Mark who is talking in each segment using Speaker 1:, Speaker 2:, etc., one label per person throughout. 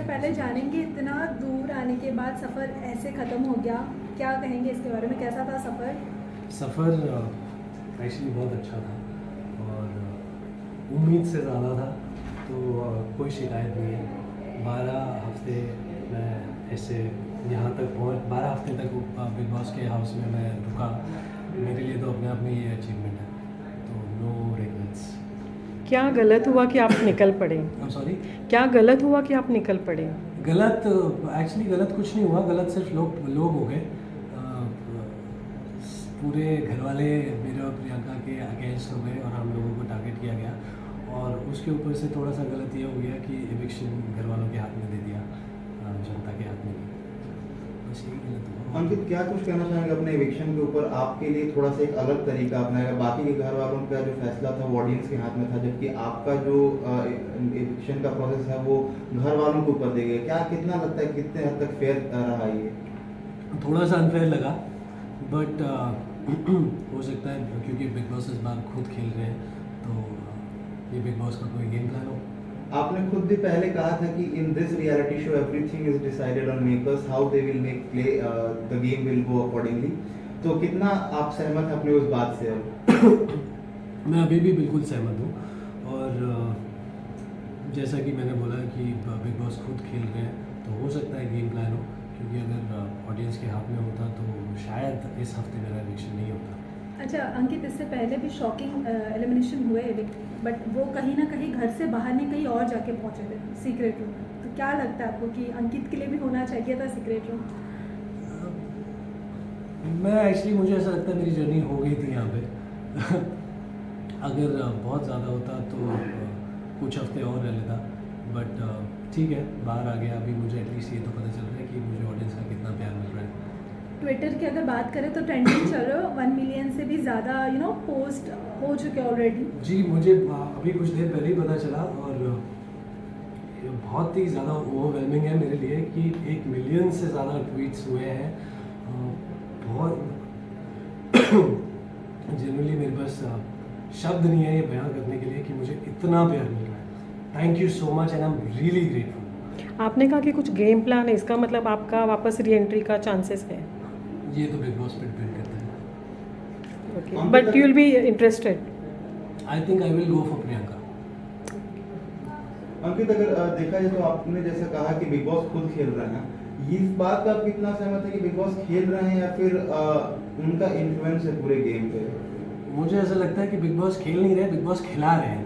Speaker 1: सबसे पहले जानेंगे, इतना दूर आने के बाद सफ़र ऐसे ख़त्म हो गया, क्या कहेंगे इसके बारे में? कैसा था सफ़र?
Speaker 2: सफ़र एक्चुअली बहुत अच्छा था और उम्मीद से ज़्यादा था, तो कोई शिकायत नहीं है। 12 हफ्ते मैं ऐसे यहाँ तक 12 हफ्ते तक बिग बॉस के हाउस में मैं रुका। मेरे लिए तो अपने आप में ये अचीवमेंट है, तो नो रिग्रेट्स।
Speaker 3: क्या गलत हुआ कि आप निकल पड़े?
Speaker 2: I am sorry.
Speaker 3: क्या गलत हुआ कि आप निकल पड़े?
Speaker 2: गलत एक्चुअली गलत कुछ नहीं हुआ, गलत सिर्फ लोग हो गए। पूरे घर वाले मेरे और प्रियंका के अगेंस्ट हो गए और हम लोगों को टारगेट किया गया, और उसके ऊपर से थोड़ा सा गलत ये हो गया कि एविक्शन घर वालों के हाथ में दे दिया, जनता के हाथ में नहीं। बस यही गलत हुआ।
Speaker 4: अंकित, क्या कुछ कहना चाहेंगे अपने एविक्शन के ऊपर? आपके लिए थोड़ा सा एक अलग तरीका अपनाया, बाकी के घर वालों का जो फैसला था वो ऑडियंस के हाथ में था, जबकि आपका जो एविक्शन का प्रोसेस है वो घर वालों के ऊपर दे गया। क्या कितना लगता है, कितने हद तक फेयर रहा ये?
Speaker 2: थोड़ा सा अनफेयर लगा, बट हो सकता है क्योंकि बिग बॉस इस बार खुद खेल रहे हैं, तो ये बिग बॉस का कोई गेम प्लान हो।
Speaker 4: आपने खुद भी पहले कहा था कि in this reality show everything is decided on makers, how they will make play, the game will go accordingly. तो कितना आप सहमत हैं अपनी उस बात से? अब
Speaker 2: मैं अभी भी बिल्कुल सहमत हूँ, और जैसा कि मैंने बोला कि बिग बॉस खुद खेल रहे हैं, तो हो सकता है गेम प्लान हो, क्योंकि अगर ऑडियंस के हाथ में होता तो शायद इस हफ्ते मेरा एविक्शन नहीं होता।
Speaker 1: अच्छा अंकित, इससे पहले भी शॉकिंग एलिमिनेशन हुए, बट वो कहीं ना कहीं घर से बाहर नहीं, कहीं और जाके पहुंचे थे सीक्रेट रूम। तो क्या लगता है आपको कि अंकित के लिए भी होना चाहिए था सीक्रेट रूम?
Speaker 2: मैं एक्चुअली मुझे ऐसा लगता है मेरी जर्नी हो गई थी यहाँ पे। अगर बहुत ज़्यादा होता तो कुछ हफ्ते और रह लेता, बट ठीक है, बाहर आ गया। अभी मुझे एटलीस्ट ये तो पता चल रहा है कि मुझे ऑडियंस का कितना प्यार मिल रहा है।
Speaker 1: ट्विटर की अगर बात करें तो ट्रेंडिंग चल रहे हो, 1 मिलियन से भी ज़्यादा पोस्ट हो चुके ऑलरेडी।
Speaker 2: जी, मुझे अभी कुछ देर पहले ही पता चला, और ये बहुत ही ज़्यादा ओवरवेलमिंग है मेरे लिए कि 1 मिलियन से ज़्यादा ट्वीट्स हुए हैं। बहुत जनरली मेरे पास शब्द नहीं है ये बयान करने के लिए कि मुझे इतना प्यार मिल रहा है। Thank you so much and I am really grateful.
Speaker 3: आपने कहा कि कुछ गेम प्लान है, इसका मतलब आपका वापस री एंट्री का चांसेस है?
Speaker 2: ये तो बिग बॉस पे डिपेंड करता है।
Speaker 3: Okay, but you will be interested?
Speaker 2: I think I will go for Priyanka.
Speaker 4: Ankit, अगर देखा जाए तो आपने जैसे कहा कि बिग बॉस खुद खेल रहे हैं, इस बात का आप कितना सहमत है कि बिग बॉस खेल रहे हैं या फिर उनका इन्फ्लुएंस है पूरे गेम पे?
Speaker 2: मुझे ऐसा लगता है कि बिग बॉस खेल नहीं रहे, बिग बॉस खिला रहे हैं।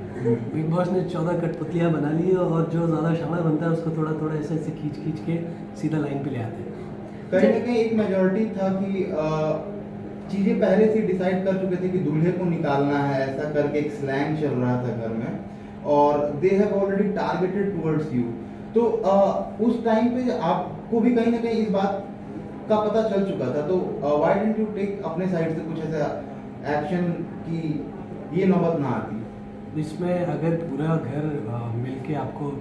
Speaker 2: बिग बॉस ने 14 कठपुतलियाँ बना ली, और जो ज़्यादा शाना बनता है उसको थोड़ा थोड़ा ऐसे ऐसे खींच के सीधा लाइन पे ले आते हैं।
Speaker 4: कहीं ना कहीं एक मेजोरिटी था कि चीजें पहले से डिसाइड कर चुके थे कि दूल्हे को निकालना है, ऐसा करके एक स्लैंग चल रहा था घर में, और they have already targeted towards you. तो उस टाइम पे आपको भी कहीं ना कहीं इस बात का पता चल चुका था, तो व्हाई डिडंट यू टेक अपने साइड से कुछ ऐसा एक्शन कि ये नौबत ना आती?
Speaker 2: इसमें अगर पूरा घर मिल के आपको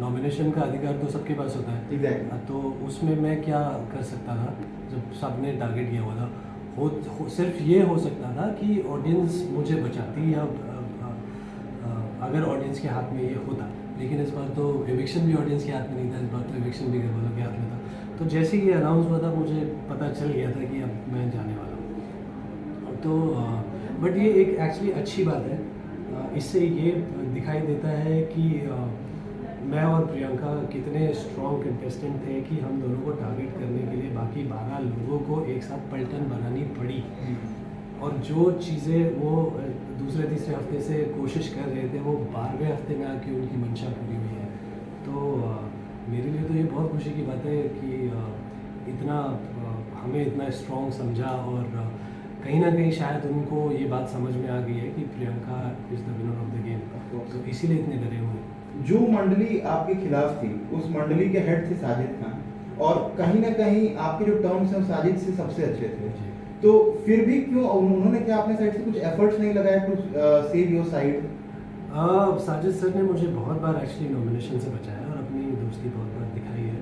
Speaker 2: नॉमिनेशन का अधिकार तो सबके पास होता है।
Speaker 4: Exactly.
Speaker 2: तो उसमें मैं क्या कर सकता था जब सबने टारगेट किया हुआ था? सिर्फ ये हो सकता था कि ऑडियंस मुझे बचाती, या अगर ऑडियंस के हाथ में ये होता। लेकिन इस बार तो एविक्शन भी ऑडियंस के हाथ में नहीं था, इस बार तो एविक्शन भी घर वालों के हाथ में था। तो जैसे ही ये अनाउंस हुआ था मुझे पता चल गया था कि अब मैं जाने वाला हूँ। तो बट ये एक एक्चुअली अच्छी बात है। इससे ये दिखाई देता है कि मैं और प्रियंका कितने स्ट्रॉन्ग कंटेस्टेंट थे कि हम दोनों को टारगेट करने के लिए बाकी 12 लोगों को एक साथ पलटन बनानी पड़ी। और जो चीज़ें वो दूसरे तीसरे हफ्ते से कोशिश कर रहे थे, वो 12वें हफ्ते में आके उनकी मंशा पूरी हुई है। तो मेरे लिए तो ये बहुत खुशी की बात है कि इतना हमें इतना स्ट्रॉन्ग समझा, और कहीं ना कहीं शायद उनको ये बात समझ में आ गई है कि Priyanka is the winner of the game, तो इसीलिए इतने डरे हुए हैं।
Speaker 4: जो मंडली आपके खिलाफ थी, उस मंडली के हेड थे साजिद खान, और कहीं ना कहीं आपके जो टर्म्स हैं साजिद से सबसे अच्छे थे। तो फिर भी क्यों उन्होंने क्या अपने साइड से कुछ एफर्ट्स नहीं लगाए to save your side?
Speaker 2: Sajid sir ने मुझे बहुत बार एक्चुअली नॉमिनेशन से बचाया और अपनी दोस्ती बहुत बार दिखाई है।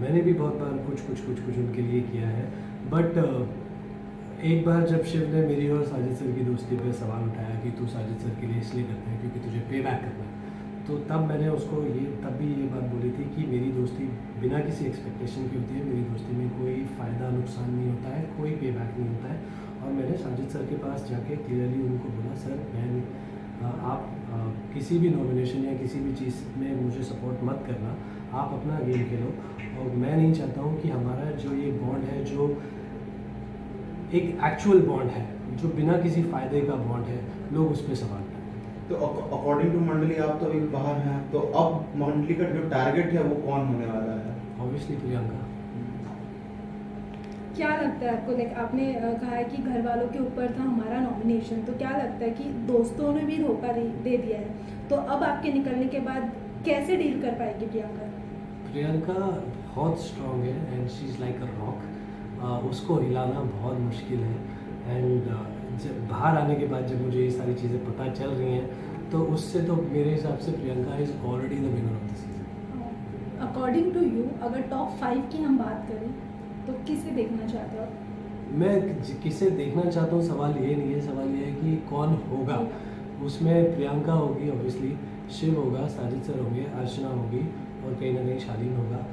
Speaker 2: मैंने भी बहुत बार कुछ उनके लिए किया है, बट एक बार जब शिव ने मेरी और साजिद सर की दोस्ती पे सवाल उठाया कि तू साजिद सर के लिए इसलिए करता है क्योंकि तुझे पे बैक करना है, तो तब मैंने उसको तब भी ये बात बोली थी कि मेरी दोस्ती बिना किसी एक्सपेक्टेशन की होती है। मेरी दोस्ती में कोई फ़ायदा नुकसान नहीं होता है, कोई पे बैक नहीं होता है। और मैंने साजिद सर के पास जाके क्लियरली उनको बोला, सर आप किसी भी नॉमिनेशन या किसी भी चीज़ में मुझे सपोर्ट मत करना, आप अपना गेम खेलो। और मैं नहीं चाहता हूँ कि हमारा जो ये बॉन्ड है, जो एक एक्चुअल बॉन्ड है, जो बिना किसी फ़ायदे का बॉन्ड है, लोग उस पर सवाल करें।
Speaker 4: तो अकॉर्डिंग टू मंडली आप तो अभी बाहर हैं, तो अब मंडली का जो टारगेट है वो कौन होने वाला है?
Speaker 2: ऑब्वियसली प्रियंका।
Speaker 1: क्या लगता है आपको, लाइक आपने कहा है कि घर वालों के ऊपर था हमारा नॉमिनेशन, तो क्या लगता है कि दोस्तों ने भी धोखा दे दिया है, तो अब आपके निकलने के बाद कैसे डील कर पाएगी प्रियंका?
Speaker 2: प्रियंका बहुत स्ट्रॉन्ग है and she is like a rock. उसको हिलाना बहुत मुश्किल है। एंड जब बाहर आने के बाद जब मुझे ये सारी चीज़ें पता चल रही हैं, तो उससे तो मेरे हिसाब से Priyanka is already the winner of the season.
Speaker 1: According to you, अगर टॉप 5 की हम बात करें तो किसे देखना चाहते हो?
Speaker 2: मैं किसे देखना चाहता हूँ सवाल ये नहीं है, सवाल ये है कि कौन होगा। उसमें प्रियंका होगी ऑब्वियसली, शिव होगा, साजिद सर होंगे, अर्चना होगी और कहीं ना कहीं शालीन होगा।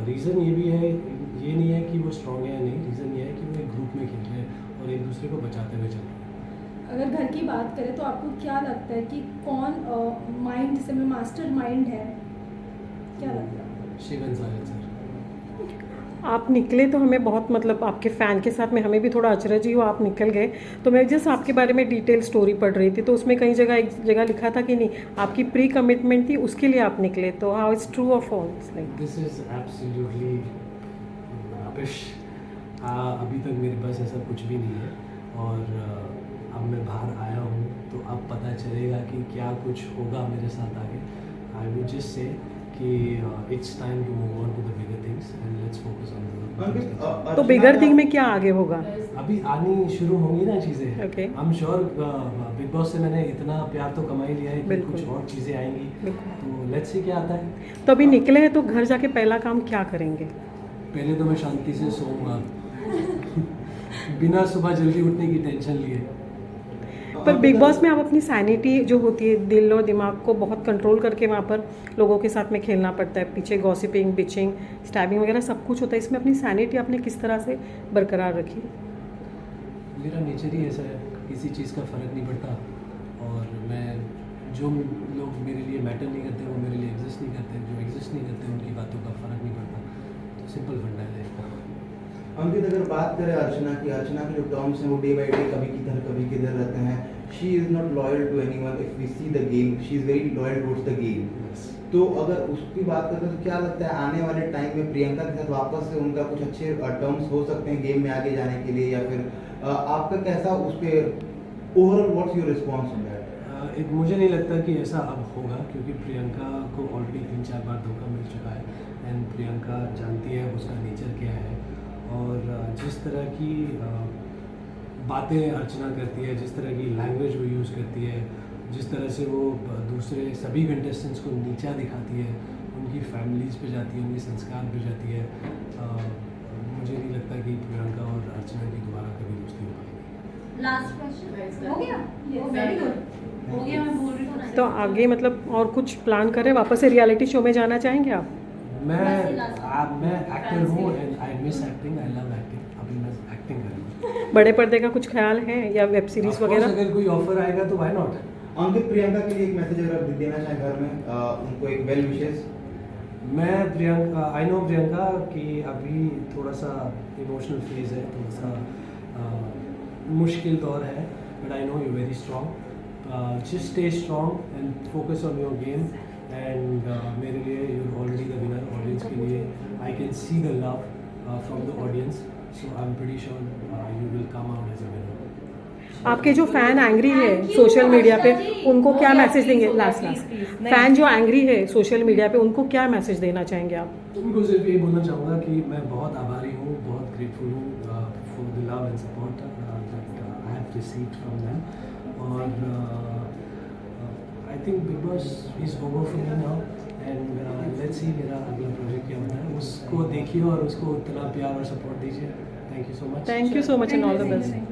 Speaker 2: रीज़न ये भी है, ये नहीं है कि वो स्ट्रॉन्ग है या नहीं, रीज़न ये है कि वो एक ग्रुप में खेल रहे हैं और एक दूसरे को बचाते हुए चल रहे हैं।
Speaker 1: अगर घर की बात करें तो आपको क्या लगता है कि कौन माइंड जिसमें मास्टर माइंड है, क्या लगता है?
Speaker 2: Shiv and Sajid sir.
Speaker 3: आप निकले तो हमें बहुत मतलब आपके फ़ैन के साथ में हमें भी थोड़ा अचरज ही हो, आप निकल गए। तो मैं जस्ट आपके बारे में डिटेल स्टोरी पढ़ रही थी, तो उसमें कई जगह एक जगह लिखा था कि नहीं, आपकी प्री कमिटमेंट थी, उसके लिए आप निकले। तो हाउ इज़ ट्रू और false? Like
Speaker 2: this is absolutely rubbish. अभी तक मेरे पास ऐसा कुछ भी नहीं है और अब मैं बाहर आया हूँ तो अब पता चलेगा कि क्या कुछ होगा मेरे साथ आगे। आई वुड जस्ट से कि it's time to move on to the bigger things and let's focus on the.
Speaker 3: तो बिगर थिंग में क्या आगे होगा?
Speaker 2: अभी आनी शुरू होंगी ना चीज़ें।
Speaker 3: Okay.
Speaker 2: I am sure big boss से मैंने इतना प्यार तो कमा ही लिया है कि
Speaker 3: बिल्कुल।
Speaker 2: कुछ और चीज़ें आएंगी, तो लेट्स सी क्या आता है।
Speaker 3: तो अभी निकले हैं तो घर जाके पहला काम क्या करेंगे?
Speaker 2: पहले तो मैं शांति से सोऊंगा बिना सुबह जल्दी उठने की टेंशन लिए।
Speaker 3: पर बिग बॉस में आप अपनी सैनिटी जो होती है, दिल और दिमाग को बहुत कंट्रोल करके वहाँ पर लोगों के साथ में खेलना पड़ता है। पीछे गॉसिपिंग, बिचिंग, स्टैबिंग वगैरह सब कुछ होता है। इसमें अपनी सैनिटी आपने किस तरह से बरकरार रखी?
Speaker 2: मेरा नेचर ही ऐसा है, किसी चीज़ का फ़र्क नहीं पड़ता। और मैं जो लोग मेरे लिए मैटर नहीं करते वो मेरे लिए एग्जिस्ट नहीं करते, जो एग्जिस्ट नहीं करते उनकी बातों का फ़र्क नहीं पड़ता। तो सिंपल फंडा है लाइफ का।
Speaker 4: अंकित, अगर बात करें अर्चना की, अर्चना के जो टर्म्स हैं वो डे बाई डे कभी किधर कभी किधर रहते हैं। She is not loyal to anyone. If we see the game, she is very loyal towards the game. तो अगर उसकी बात करें तो क्या लगता है आने वाले टाइम में प्रियंका के साथ वापस से उनका कुछ अच्छे टर्म्स हो सकते हैं गेम में आगे जाने के लिए, या फिर आपका कैसा उस पर overall what's your response on that?
Speaker 2: मुझे नहीं लगता कि ऐसा अब होगा, क्योंकि प्रियंका को ऑलरेडी 3-4 बार धोखा मिल चुका है एंड प्रियंका जानती है उसका नेचर क्या है। और जिस तरह की बातें अर्चना करती है, जिस तरह की लैंग्वेज वो यूज़ करती है, जिस तरह से वो दूसरे सभी कंटेस्टेंट्स को नीचा दिखाती है, उनकी फैमिलीज़ पे जाती है, उनके संस्कार पे जाती है, मुझे नहीं लगता कि प्रियंका और अर्चना की दोबारा कभी दोस्ती हो पाएगी।
Speaker 5: लास्ट क्वेश्चन हो गया? वेरी गुड, हो गया। मैं बोल रही हूँ
Speaker 3: तो आगे मतलब और कुछ प्लान करें? वापस से रियलिटी शो में जाना चाहेंगे आप?
Speaker 2: मैं एक्टर हूँ and I miss acting, I love acting. अभी मैं एक्टिंग करूँगा।
Speaker 3: बड़े पर्दे का कुछ ख्याल है या वेब सीरीज
Speaker 2: Of course,
Speaker 3: वगैरह?
Speaker 2: अगर कोई ऑफर आएगा तो व्हाई नॉट।
Speaker 4: अंकित, प्रियंका के लिए एक मैसेज अगर आप देना चाहें घर में, उनको एक वेल विशेस।
Speaker 2: मैं प्रियंका, आई नो प्रियंका कि अभी थोड़ा सा इमोशनल फेज है, थोड़ा सा मुश्किल दौर है, but I know you very strong. Just stay strong and focus on your game and मेरे लिए you already the winner. Audience के लिए I can see the love from the audience, so I am pretty sure you will come out as a winner.
Speaker 3: आपके जो fan angry है social media पे, उनको क्या मैसेज देंगे? लास्ट फैन जो एंग्री है सोशल मीडिया पे, उनको क्या मैसेज देना चाहेंगे आप?
Speaker 2: उनको सिर्फ ये बोलना चाहूँगा कि मैं बहुत आभारी हूँ, बहुत ग्रेटफुल हूँ for the love and support that I have received from them. और I think Bigg Boss is over for me now and let's see मेरा अगला प्रोजेक्ट क्या होता है। उसको देखिए और उसको इतना प्यार और सपोर्ट दीजिए। Thank you so much.
Speaker 3: Thank you so much and all the best.